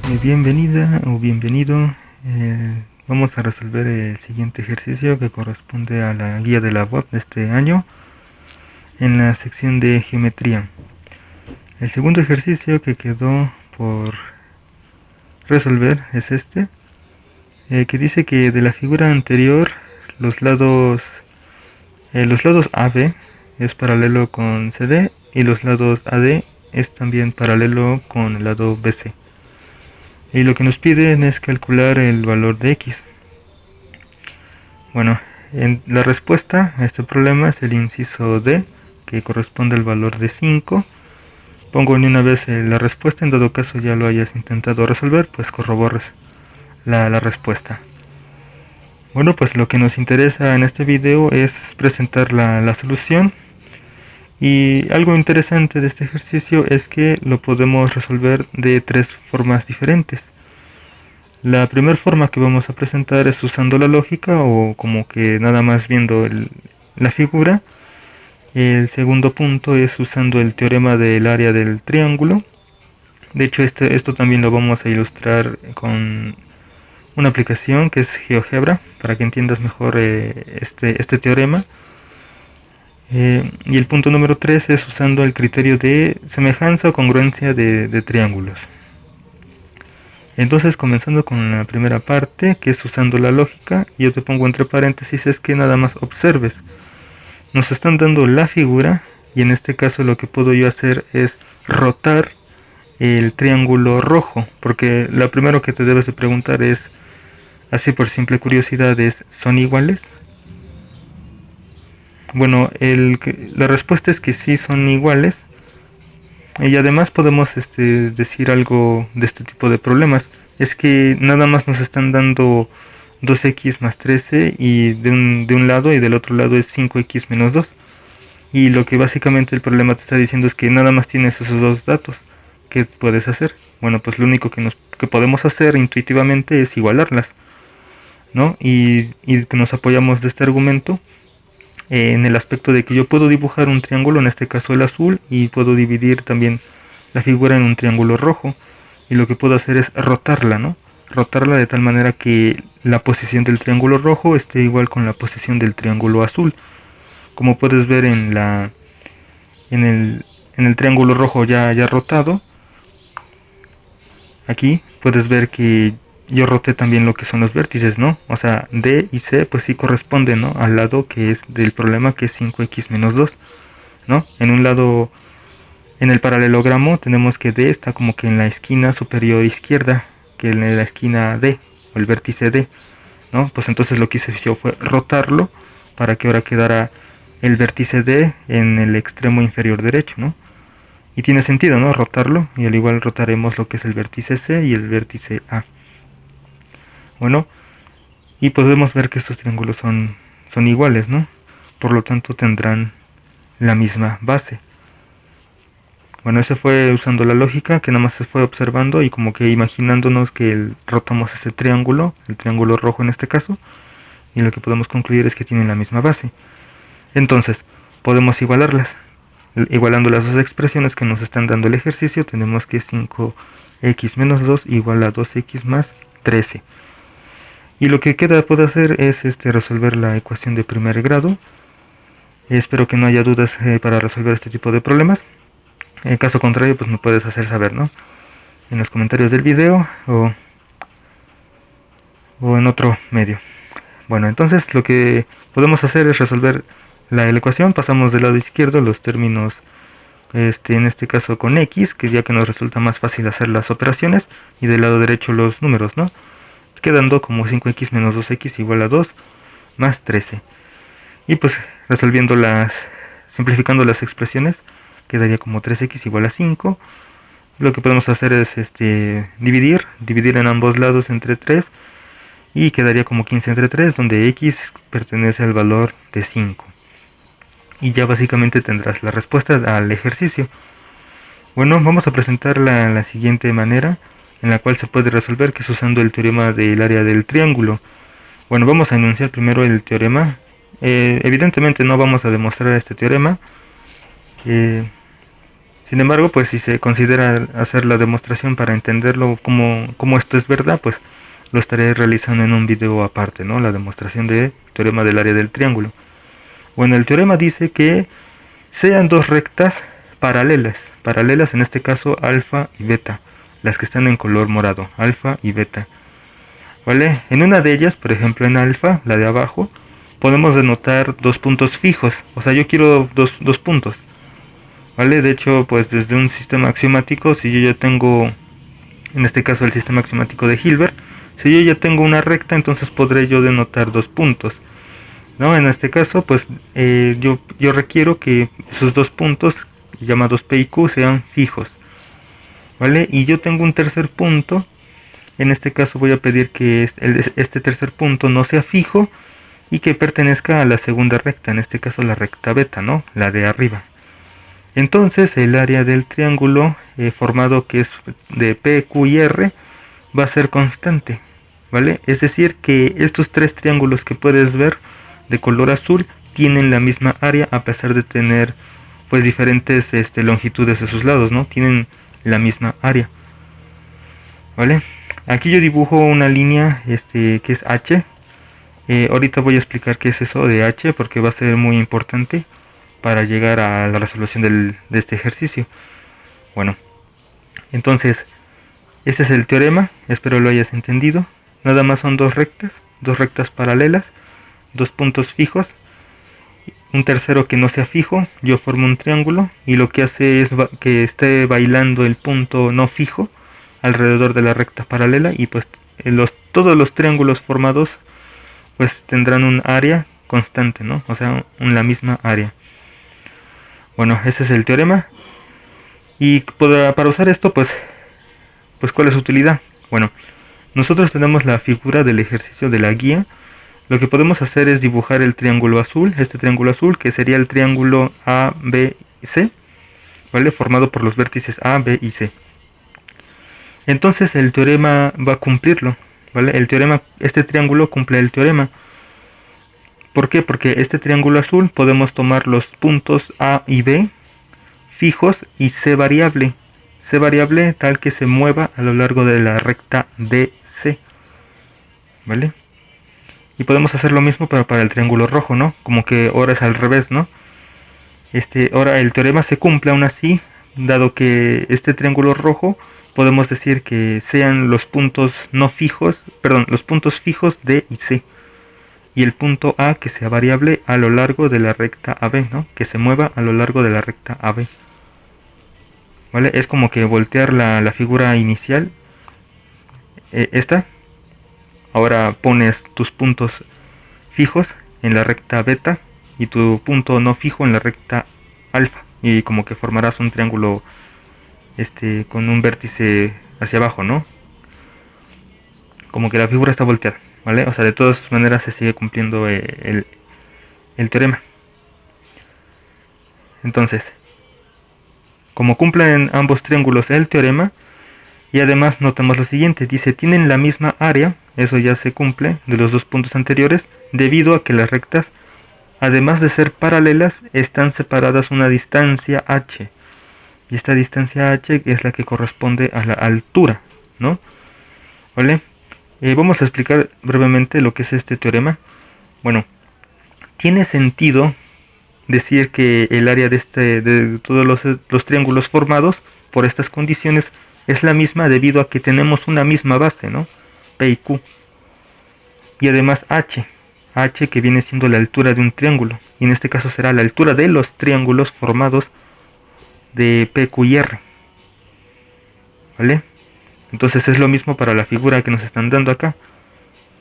Bienvenida o bienvenido. Vamos a resolver el siguiente ejercicio que corresponde a la guía de la web de este año en la sección de geometría. El segundo ejercicio que quedó por resolver es este, que dice que de la figura anterior los lados AB es paralelo con CD y los lados AD es también paralelo con el lado BC. Y lo que nos piden es calcular el valor de X. Bueno, la respuesta a este problema es el inciso D, que corresponde al valor de 5. Pongo ni una vez la respuesta, en dado caso ya lo hayas intentado resolver, pues corroboras la respuesta. Bueno, pues lo que nos interesa en este video es presentar la solución. Y algo interesante de este ejercicio es que lo podemos resolver de tres formas diferentes. La primera forma que vamos a presentar es usando la lógica o como que nada más viendo la figura. El segundo punto es usando el teorema del área del triángulo. De hecho esto también lo vamos a ilustrar con una aplicación que es GeoGebra para que entiendas mejor este teorema. Y el punto número 3 es usando el criterio de semejanza o congruencia de triángulos. Entonces, comenzando con la primera parte, que es usando la lógica, yo te pongo entre paréntesis es que nada más observes. Nos están dando la figura y en este caso lo que puedo yo hacer es rotar el triángulo rojo, porque lo primero que te debes de preguntar es, así por simple curiosidad, es ¿son iguales? Bueno, la respuesta es que sí son iguales. Y además podemos decir algo de este tipo de problemas. Es que nada más nos están dando 2x más 13 y de un lado y del otro lado es 5x menos 2. Y lo que básicamente el problema te está diciendo es que nada más tienes esos dos datos. ¿Qué puedes hacer? Bueno, pues lo único que podemos hacer intuitivamente es igualarlas, ¿no? Y que nos apoyamos de este argumento en el aspecto de que yo puedo dibujar un triángulo, en este caso el azul, y puedo dividir también la figura en un triángulo rojo, y lo que puedo hacer es rotarla, ¿no? Rotarla de tal manera que la posición del triángulo rojo esté igual con la posición del triángulo azul. Como puedes ver en el triángulo rojo ya rotado, aquí puedes ver que yo roté también lo que son los vértices, ¿no? O sea, D y C pues sí corresponden, ¿no? Al lado que es del problema, que es 5x menos 2, ¿no? En un lado, en el paralelogramo tenemos que D está como que en la esquina superior izquierda, que en la esquina D, o el vértice D, ¿no? Pues entonces lo que hice yo fue rotarlo para que ahora quedara el vértice D en el extremo inferior derecho, ¿no? Y tiene sentido, ¿no? Rotarlo, y al igual rotaremos lo que es el vértice C y el vértice A. Bueno, y podemos ver que estos triángulos son iguales, ¿no? Por lo tanto tendrán la misma base. Bueno, eso fue usando la lógica, que nada más se fue observando y como que imaginándonos que rotamos ese triángulo, el triángulo rojo en este caso, y lo que podemos concluir es que tienen la misma base. Entonces, podemos igualarlas. Igualando las dos expresiones que nos están dando el ejercicio, tenemos que 5x menos 2 igual a 2x más 13. Y lo que queda por hacer es resolver la ecuación de primer grado. Espero que no haya dudas para resolver este tipo de problemas. En caso contrario, pues me puedes hacer saber, ¿no? En los comentarios del video o en otro medio. Bueno, entonces lo que podemos hacer es resolver la ecuación. Pasamos del lado izquierdo los términos, en este caso con x, que ya que nos resulta más fácil hacer las operaciones, y del lado derecho los números, ¿no? Quedando como 5x menos 2x igual a 2 más 13. Y pues simplificando las expresiones, quedaría como 3x igual a 5. Lo que podemos hacer es dividir en ambos lados entre 3 y quedaría como 15 entre 3, donde x pertenece al valor de 5. Y ya básicamente tendrás la respuesta al ejercicio. Bueno, vamos a presentarla la siguiente manera en la cual se puede resolver, que es usando el teorema del área del triángulo. Bueno, vamos a enunciar primero el teorema. Evidentemente no vamos a demostrar este teorema. Sin embargo, pues si se considera hacer la demostración para entenderlo como esto es verdad, pues lo estaré realizando en un video aparte, ¿no? La demostración del teorema del área del triángulo. Bueno, el teorema dice que sean dos rectas paralelas en este caso alfa y beta, las que están en color morado, alfa y beta. ¿Vale? En una de ellas, por ejemplo en alfa, la de abajo, podemos denotar dos puntos fijos, o sea, yo quiero dos puntos. ¿Vale? De hecho, pues desde un sistema axiomático, si yo ya tengo, en este caso el sistema axiomático de Hilbert, si yo ya tengo una recta, entonces podré yo denotar dos puntos, ¿no? En este caso, pues yo requiero que esos dos puntos, llamados P y Q, sean fijos, ¿vale? Y yo tengo un tercer punto, en este caso voy a pedir que este tercer punto no sea fijo y que pertenezca a la segunda recta, en este caso la recta beta, ¿no? La de arriba. Entonces el área del triángulo formado que es de P, Q y R va a ser constante, ¿vale? Es decir que estos tres triángulos que puedes ver de color azul tienen la misma área a pesar de tener pues diferentes longitudes de sus lados, ¿no? Tienen la misma área, ¿vale? Aquí yo dibujo una línea que es H. Ahorita voy a explicar qué es eso de H porque va a ser muy importante para llegar a la resolución de este ejercicio. Bueno, entonces este es el teorema, espero lo hayas entendido. Nada más son dos rectas paralelas, dos puntos fijos, un tercero que no sea fijo, yo formo un triángulo y lo que hace es que esté bailando el punto no fijo alrededor de la recta paralela y pues todos los triángulos formados pues tendrán un área constante, ¿no? O sea, la misma área. Bueno, ese es el teorema. Y para usar esto, pues ¿cuál es su utilidad? Bueno, nosotros tenemos la figura del ejercicio de la guía. Lo que podemos hacer es dibujar el triángulo azul, este triángulo azul, que sería el triángulo A, B y C, ¿vale? Formado por los vértices A, B y C. Entonces el teorema va a cumplirlo, ¿vale? Este triángulo cumple el teorema. ¿Por qué? Porque este triángulo azul podemos tomar los puntos A y B fijos y C variable tal que se mueva a lo largo de la recta DC, ¿vale? Y podemos hacer lo mismo pero para el triángulo rojo, ¿no? Como que ahora es al revés, ¿no? Ahora el teorema se cumple aún así, dado que este triángulo rojo podemos decir que sean los puntos no fijos, perdón, los puntos fijos D y C. Y el punto A que sea variable a lo largo de la recta AB, ¿no? Que se mueva a lo largo de la recta AB. ¿Vale? Es como que voltear la figura inicial. Esta. Ahora pones tus puntos fijos en la recta beta y tu punto no fijo en la recta alfa. Y como que formarás un triángulo con un vértice hacia abajo, ¿no? Como que la figura está volteada, ¿vale? O sea, de todas maneras se sigue cumpliendo el teorema. Entonces, como cumplen ambos triángulos el teorema, y además notamos lo siguiente, dice, tienen la misma área, eso ya se cumple de los dos puntos anteriores, debido a que las rectas, además de ser paralelas, están separadas una distancia h. Y esta distancia h es la que corresponde a la altura, ¿no? ¿Vale? Vamos a explicar brevemente lo que es este teorema. Bueno, tiene sentido decir que el área de todos los triángulos formados por estas condiciones es la misma debido a que tenemos una misma base, ¿no? P y Q. Y además h que viene siendo la altura de un triángulo. Y en este caso será la altura de los triángulos formados de P, Q y R. ¿Vale? Entonces es lo mismo para la figura que nos están dando acá.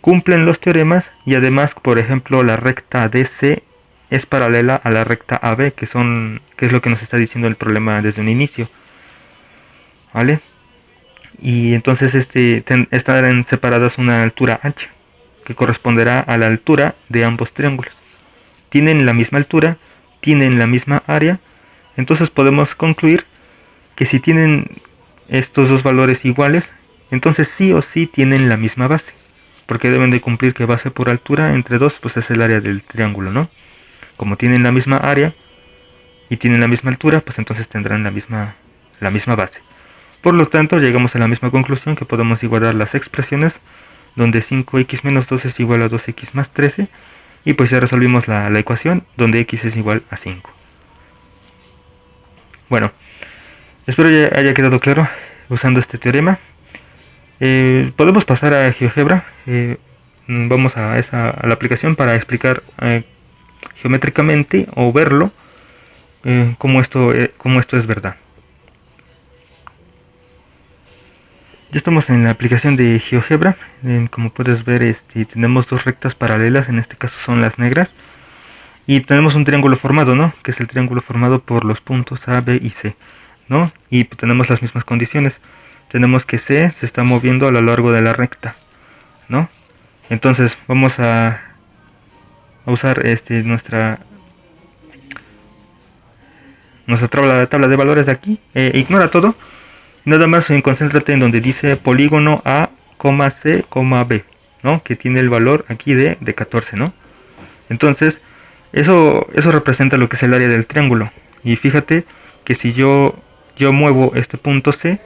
Cumplen los teoremas y además, por ejemplo, la recta DC es paralela a la recta AB, que es lo que nos está diciendo el problema desde un inicio. ¿Vale? Y entonces estarán separadas una altura h, que corresponderá a la altura de ambos triángulos. Tienen la misma altura, tienen la misma área, entonces podemos concluir que si tienen estos dos valores iguales, entonces sí o sí tienen la misma base, porque deben de cumplir que base por altura entre dos pues es el área del triángulo, ¿no? Como tienen la misma área, y tienen la misma altura, pues entonces tendrán la misma base. Por lo tanto, llegamos a la misma conclusión, que podemos igualar las expresiones donde 5x menos 2 es igual a 2x más 13, y pues ya resolvimos la ecuación donde x es igual a 5. Bueno, espero ya haya quedado claro usando este teorema. Podemos pasar a GeoGebra. Vamos a la aplicación para explicar geométricamente o verlo cómo esto es verdad. Ya estamos en la aplicación de GeoGebra. Como puedes ver, tenemos dos rectas paralelas, en este caso son las negras, y tenemos un triángulo formado, ¿no? Que es el triángulo formado por los puntos A, B y C, ¿no? Y tenemos las mismas condiciones. Tenemos que C se está moviendo a lo largo de la recta, ¿no? Entonces vamos a usar nuestra tabla de valores de aquí. Ignora todo. Nada más concéntrate en donde dice polígono A, C, B, ¿no? Que tiene el valor aquí de 14, ¿no? Entonces, eso representa lo que es el área del triángulo. Y fíjate que si yo muevo este punto C,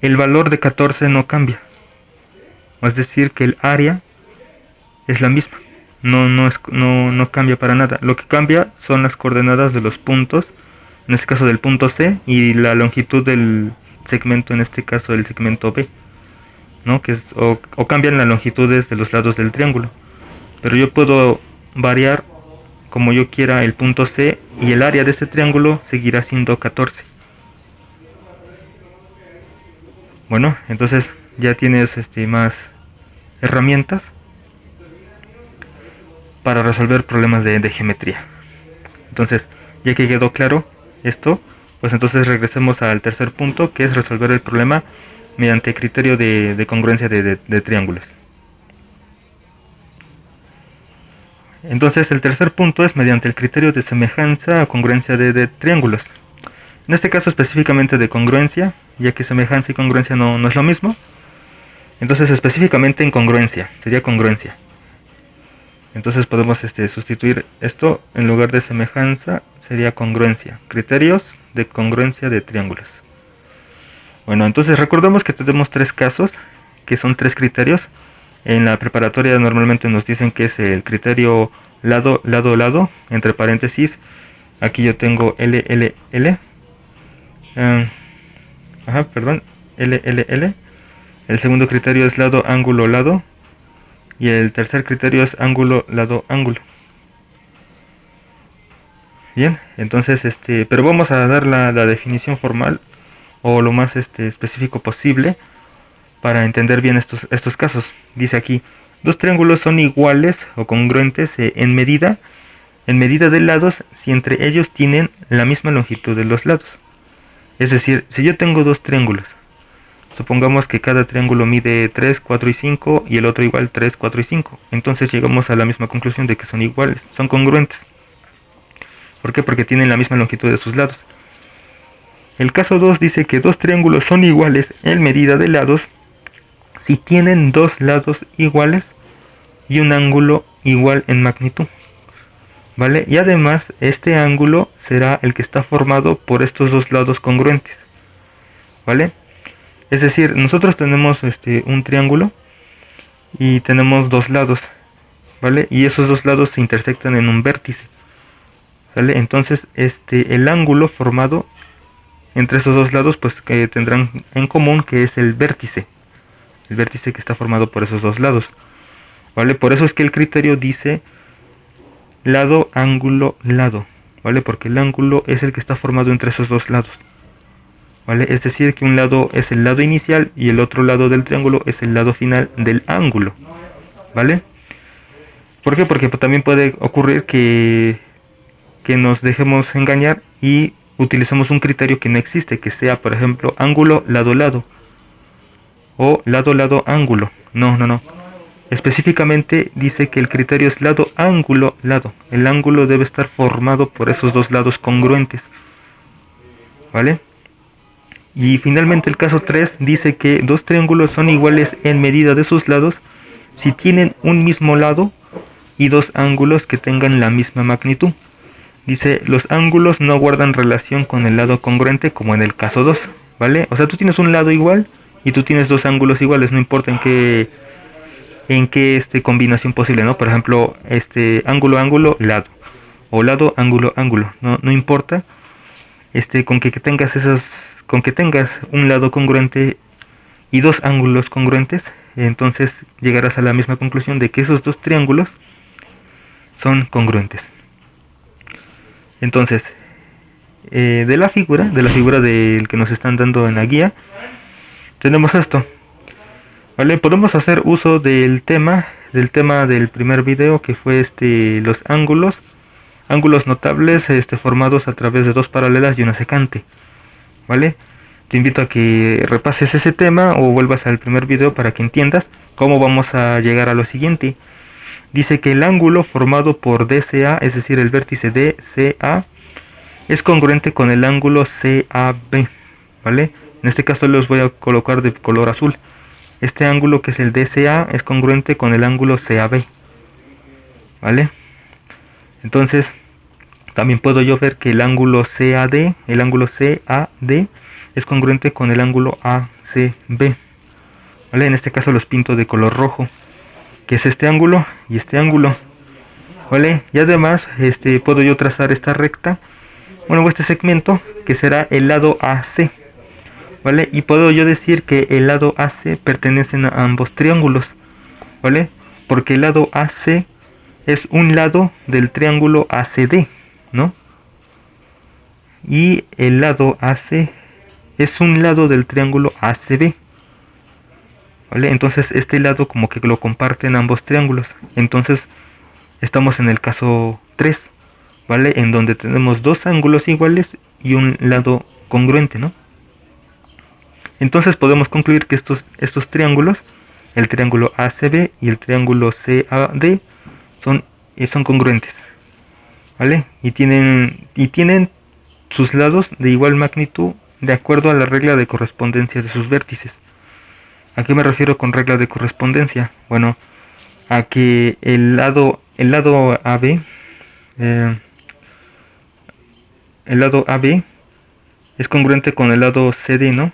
el valor de 14 no cambia. Es decir, que el área es la misma. No cambia para nada. Lo que cambia son las coordenadas de los puntos, en este caso del punto C, y la longitud del segmento, en este caso del segmento B, ¿no? Que es, o cambian las longitudes de los lados del triángulo. Pero yo puedo variar como yo quiera el punto C, y el área de este triángulo seguirá siendo 14. Bueno, entonces ya tienes más herramientas para resolver problemas de geometría. Entonces, ya que quedó claro esto, pues entonces regresemos al tercer punto, que es resolver el problema mediante criterio de congruencia de triángulos. Entonces el tercer punto es mediante el criterio de semejanza o congruencia de triángulos. En este caso específicamente de congruencia, ya que semejanza y congruencia no es lo mismo. Entonces específicamente en congruencia, sería congruencia. Entonces podemos sustituir esto, en lugar de semejanza sería congruencia. Criterios de congruencia de triángulos. Bueno, entonces recordemos que tenemos tres casos, que son tres criterios. En la preparatoria normalmente nos dicen que es el criterio lado, lado, lado, entre paréntesis. Aquí yo tengo L, L, L. L, L, L. El segundo criterio es lado, ángulo, lado. Y el tercer criterio es ángulo, lado, ángulo. Bien, entonces pero vamos a dar la definición formal o lo más específico posible para entender bien estos casos. Dice aquí, dos triángulos son iguales o congruentes en medida de lados si entre ellos tienen la misma longitud de los lados. Es decir, si yo tengo dos triángulos, supongamos que cada triángulo mide 3, 4 y 5 y el otro igual 3, 4 y 5. Entonces llegamos a la misma conclusión de que son iguales, son congruentes. ¿Por qué? Porque tienen la misma longitud de sus lados. El caso 2 dice que dos triángulos son iguales en medida de lados si tienen dos lados iguales y un ángulo igual en magnitud. ¿Vale? Y además este ángulo será el que está formado por estos dos lados congruentes. ¿Vale? Es decir, nosotros tenemos un triángulo y tenemos dos lados, ¿vale? Y esos dos lados se intersectan en un vértice, ¿vale? Entonces, el ángulo formado entre esos dos lados, pues que tendrán en común que es el vértice que está formado por esos dos lados, ¿vale? Por eso es que el criterio dice lado, ángulo, lado, ¿vale? Porque el ángulo es el que está formado entre esos dos lados. ¿Vale? Es decir, que un lado es el lado inicial y el otro lado del triángulo es el lado final del ángulo. ¿Vale? ¿Por qué? Porque también puede ocurrir que nos dejemos engañar y utilicemos un criterio que no existe, que sea, por ejemplo, ángulo, lado, lado. O lado, lado, ángulo. No. Específicamente dice que el criterio es lado, ángulo, lado. El ángulo debe estar formado por esos dos lados congruentes. ¿Vale? Y finalmente el caso 3 dice que dos triángulos son iguales en medida de sus lados si tienen un mismo lado y dos ángulos que tengan la misma magnitud. Dice, los ángulos no guardan relación con el lado congruente como en el caso 2, ¿vale? O sea, tú tienes un lado igual y tú tienes dos ángulos iguales, no importa en qué combinación posible, ¿no? Por ejemplo, ángulo, ángulo, lado, o lado, ángulo, ángulo, no importa, con que tengas un lado congruente y dos ángulos congruentes, entonces llegarás a la misma conclusión de que esos dos triángulos son congruentes. Entonces, de la figura del que nos están dando en la guía, tenemos esto, ¿vale? Podemos hacer uso del tema del primer video, que fue los ángulos notables formados a través de dos paralelas y una secante, ¿vale? Te invito a que repases ese tema o vuelvas al primer video para que entiendas cómo vamos a llegar a lo siguiente. Dice que el ángulo formado por DCA, es decir, el vértice DCA, es congruente con el ángulo CAB, ¿vale? En este caso los voy a colocar de color azul. Este ángulo, que es el DCA, es congruente con el ángulo CAB, ¿vale? Entonces, también puedo yo ver que el ángulo CAD es congruente con el ángulo ACB, ¿vale? En este caso los pinto de color rojo, que es este ángulo y este ángulo, ¿vale? Y además puedo yo trazar esta recta, bueno, este segmento, que será el lado AC, ¿vale? Y puedo yo decir que el lado AC pertenece a ambos triángulos, ¿vale? Porque el lado AC es un lado del triángulo ACD, ¿no? Y el lado AC es un lado del triángulo ACB, ¿vale? Entonces este lado como que lo comparten ambos triángulos. Entonces estamos en el caso 3, ¿vale? En donde tenemos dos ángulos iguales y un lado congruente, ¿no? Entonces podemos concluir que estos triángulos, el triángulo ACB y el triángulo CAD, son congruentes, ¿vale? Y tienen sus lados de igual magnitud de acuerdo a la regla de correspondencia de sus vértices. ¿A qué me refiero con regla de correspondencia? Bueno, a que el lado AB, el lado AB es congruente con el lado CD, ¿no?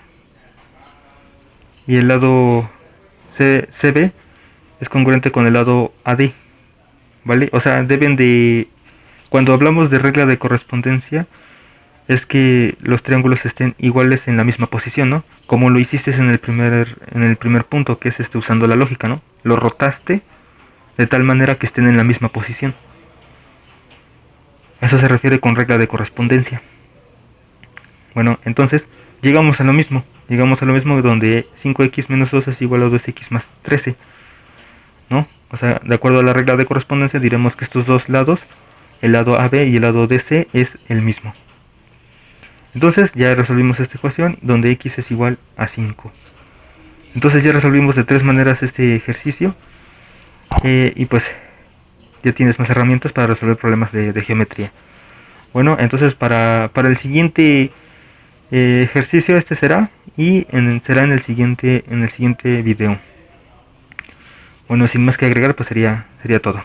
Y el lado CB es congruente con el lado AD, ¿vale? O sea, cuando hablamos de regla de correspondencia, es que los triángulos estén iguales en la misma posición, ¿no? Como lo hiciste en el primer punto, que es usando la lógica, ¿no? Lo rotaste de tal manera que estén en la misma posición. Eso se refiere con regla de correspondencia. Bueno, entonces llegamos a lo mismo donde 5x menos 2 es igual a 2x más 13, ¿no? O sea, de acuerdo a la regla de correspondencia diremos que estos dos lados, el lado AB y el lado DC, es el mismo. Entonces ya resolvimos esta ecuación donde x es igual a 5. Entonces ya resolvimos de tres maneras este ejercicio, y pues ya tienes más herramientas para resolver problemas de geometría. Bueno, entonces para el siguiente ejercicio será, y será en el siguiente video. Bueno, sin más que agregar, pues sería todo.